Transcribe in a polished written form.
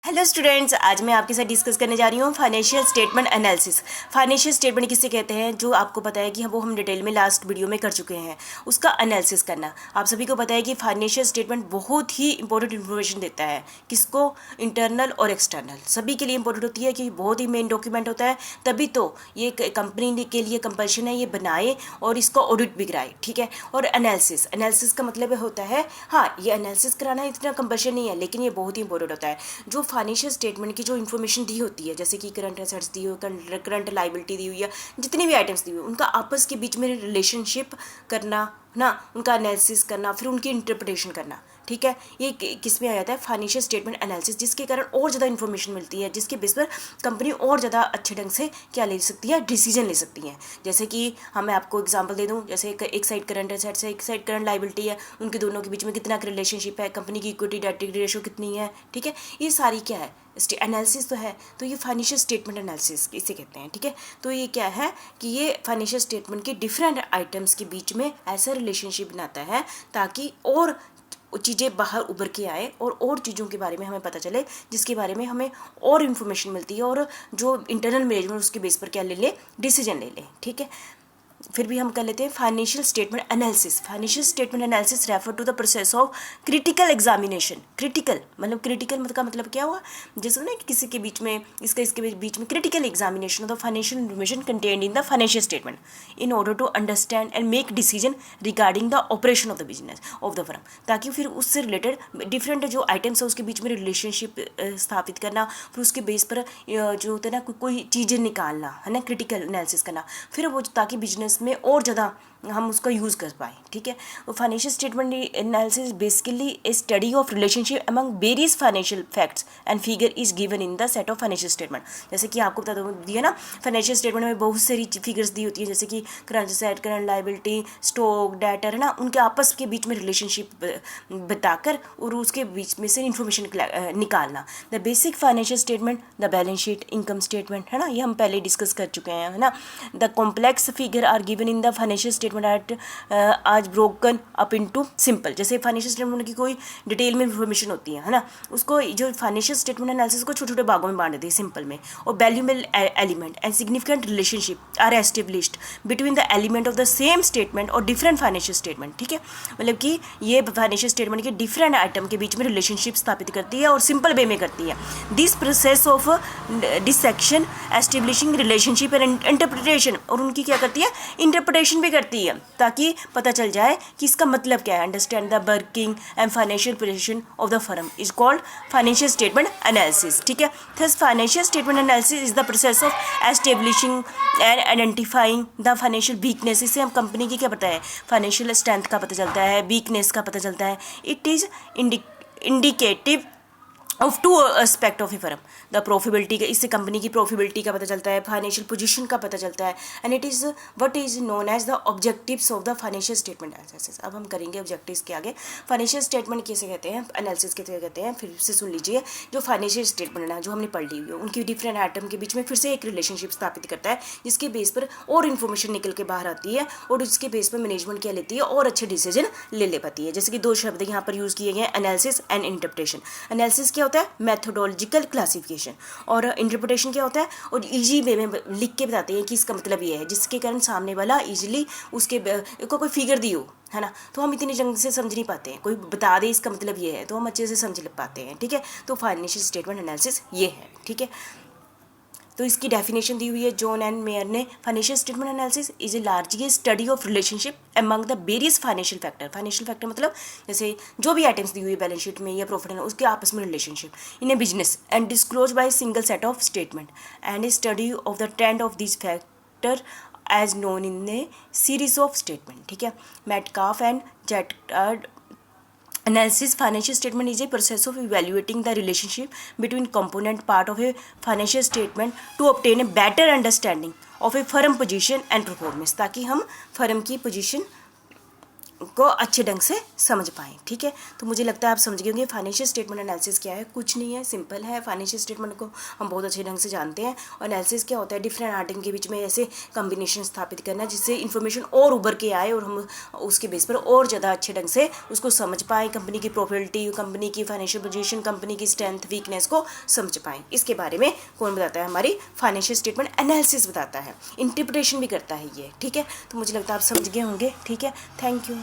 Hello students, आज मैं आपके साथ डिस्कस करने जा रही हूँ financial statement analysis. Financial statement किसे कहते हैं, जो आपको पता है कि वो हम डिटेल में लास्ट वीडियो में कर चुके हैं, उसका एनालिसिस करना। आप सभी को पता है कि फाइनेंशियल स्टेटमेंट बहुत ही इंपॉर्टेंट इन्फॉर्मेशन देता है, किसको, इंटरनल और एक्सटर्नल, सभी के लिए इंपॉर्टेंट होती है कि बहुत ही मेन डॉक्यूमेंट होता है। तभी तो ये कंपनी के लिए कंपल्शन है ये बनाए और इसको ऑडिट भी कराए, ठीक है। और एनालिसिस का मतलब होता है, हाँ ये एनालिसिस कराना इतना कंपल्शन नहीं है, लेकिन ये बहुत ही इंपॉर्टेंट होता है। जो फाइनेंशियल स्टेटमेंट की जो इन्फॉर्मेशन दी होती है, जैसे कि करंट एसेट्स दी हुई, करंट लाइबिलिटी दी हुई है, जितनी भी आइटम्स दी हुई, उनका आपस के बीच में रिलेशनशिप करना ना, उनका एनालिसिस करना, फिर उनकी इंटरप्रिटेशन करना, ठीक है। ये किस में आ जाता है, फाइनेंशियल स्टेटमेंट एनालिसिस, जिसके कारण और ज़्यादा इन्फॉर्मेशन मिलती है, जिसके बेस पर कंपनी और ज़्यादा अच्छे ढंग से क्या ले सकती है, डिसीजन ले सकती है। जैसे कि मैं आपको एग्जांपल दे दूं, जैसे एक साइड करंट एसेट्स है, एक साइड करंट लाइबिलिटी है, उनके दोनों के बीच में कितना रिलेशनशिप है, कंपनी की इक्विटी डेट रेशियो कितनी है, ठीक है। ये सारी क्या है, एनालिसिस तो है। तो ये फाइनेंशियल स्टेटमेंट एनालिसिस इसे कहते हैं, ठीक है। तो ये क्या है कि ये फाइनेंशियल स्टेटमेंट के डिफरेंट आइटम्स के बीच में ऐसा रिलेशनशिप बनाता है ताकि और चीज़ें बाहर उभर के आए और चीज़ों के बारे में हमें पता चले, जिसके बारे में हमें और इन्फॉर्मेशन मिलती है, और जो इंटरनल मैनेजमेंट उसके बेस पर क्या ले ले, डिसीजन ले ले, ठीक है। फिर भी हम कर लेते हैं financial statement analysis. Financial statement analysis refer to the process of critical examination. Critical का मतलब क्या हुआ, जैसे ना कि किसी के बीच में इसके बीच में critical examination of the financial information contained in the financial statement in order to understand and make decision regarding the operation of the business of the firm, ताकि फिर उससे रिलेटेड डिफरेंट जो आइटम्स है उसके बीच में रिलेशनशिप स्थापित करना, फिर उसके बेस पर जो होता है ना कोई चीज़ें निकालना है ना, क्रिटिकल एनालिसिस करना, फिर वो ताकि बिजनेस में और ज़्यादा हम उसका यूज़ कर पाए, ठीक है। तो financial statement analysis basically A study of relationship among various financial facts and figure is given in the set of financial statement. जैसे कि आपको बता दिया ना, फाइनेंशियल स्टेटमेंट में बहुत सारी फिगर्स दी होती है, जैसे कि current asset, current liability, stock, debtor, है ना, उनके आपस के बीच में रिलेशनशिप बताकर और उसके बीच में से इंफॉर्मेशन निकालना। The basic financial statement, the balance sheet, income statement, है ना, ये हम पहले डिस्कस कर चुके हैं, है ना। The complex figure are given in the financial statement at आज ब्रोकन अप इनटू सिंपल। जैसे फाइनेंशियल स्टेटमेंट की कोई डिटेल में इंफॉर्मेशन होती है ना, उसको जो फाइनेंशियल स्टेटमेंट एनालिसिस को छोटे छोटे भागों में बांट देते हैं सिंपल में। और valuable element and significant relationship are established between the element of the same statement और डिफरेंट फाइनेंशियल स्टेटमेंट, ठीक है। मतलब कि ये फाइनेंशियल स्टेटमेंट के डिफरेंट आइटम के बीच में रिलेशनशिप स्थापित करती है और सिंपल वे में करती है। This process of dissection establishing relationship and interpretation, और उनकी क्या करती है, इंटरप्रिटेशन भी करती है, ताकि पता चल जाए कि इसका मतलब क्या है। Understand the working and financial position of the firm is called financial statement analysis, ठीक है। Thus financial statement analysis is the process of establishing and identifying the financial weakness. इससे हम कंपनी की क्या पता है, फाइनेंशियल स्ट्रेंथ का पता चलता है, वीकनेस का पता चलता है। It is indicative of to aspect of A firm, the profitability का, इससे कंपनी की प्रॉफिटेबिलिटी का पता चलता है, फाइनेंशियल पोजीशन का पता चलता है, and it is what is known as the objectives of the financial statement analysis. अब हम करेंगे ऑब्जेक्टिव्स के आगे। फाइनेंशियल स्टेटमेंट कैसे कहते हैं, एनालिसिस कैसे कहते हैं, फिर से सुन लीजिए। जो फाइनेंशियल स्टेटमेंट है जो हमने पढ़ ली हुई है, उनकी डिफरेंट आइटम के बीच में फिर से एक रिलेशनशिप स्थापित करता है, जिसके बेस पर और इन्फॉर्मेशन निकल के बाहर आती है, और उसके बेस पर मैनेजमेंट क्या लेती है और अच्छे डिसीजन ले पाती है। जैसे कि दो शब्द यहाँ पर यूज़ किए गए, एनालिसिस एंड इंटरप्रिटेशन। एनालिसिस क्या होता है, मेथोडोलॉजिकल क्लासिफिकेशन, और इंटरप्रिटेशन क्या होता है, और इजी वे में लिख के बताते हैं कि इसका मतलब ये है, जिसके कारण सामने वाला इजीली उसके को कोई फिगर दी हो, है ना, तो हम इतनी जंग से समझ नहीं पाते हैं, कोई बता दे इसका मतलब ये है तो हम अच्छे से समझ पाते हैं, ठीक है। तो फाइनेंशियल स्टेटमेंट एनालिसिस ये है, ठीक है। तो इसकी डेफिनेशन दी हुई है जॉन एंड मेयर ने। Financial statement analysis is a largely study of relationship among the various financial factor. Financial factor मतलब जैसे जो भी आइटम्स दी हुई है बैलेंस शीट में या प्रॉफिट एंड उसके आपस में relationship in a business and disclose by single set of statement and a study of the trend of this factor as known in a series of statement, ठीक है। Metcalf and Titard analysis, financial statement is a process of evaluating the relationship between component part of a financial statement to obtain a better understanding of a firm position and performance, ताकि हम firm की position को अच्छे ढंग से समझ पाएँ। ठीक है, तो मुझे लगता है आप समझ गए होंगे फाइनेंशियल स्टेटमेंट एनालिसिस क्या है। कुछ नहीं है, सिंपल है। फाइनेंशियल स्टेटमेंट को हम बहुत अच्छे ढंग से जानते हैं। और एनालिसिस क्या होता है, डिफरेंट आइटम के बीच में ऐसे कम्बिनेशन स्थापित करना जिससे इन्फॉर्मेशन और उभर के आए और हम उसके बेस पर और ज़्यादा अच्छे ढंग से उसको समझ पाएँ, कंपनी की प्रॉफिटेबिलिटी, कंपनी की फाइनेंशियल पोजीशन, कंपनी की स्ट्रेंथ वीकनेस को समझ पाएँ। इसके बारे में कौन बताता है, हमारी फाइनेंशियल स्टेटमेंट एनालिसिस बताता है, इंटरप्रिटेशन भी करता है ये। ठीक है, तो मुझे लगता है आप समझ गए होंगे। ठीक है, थैंक यू।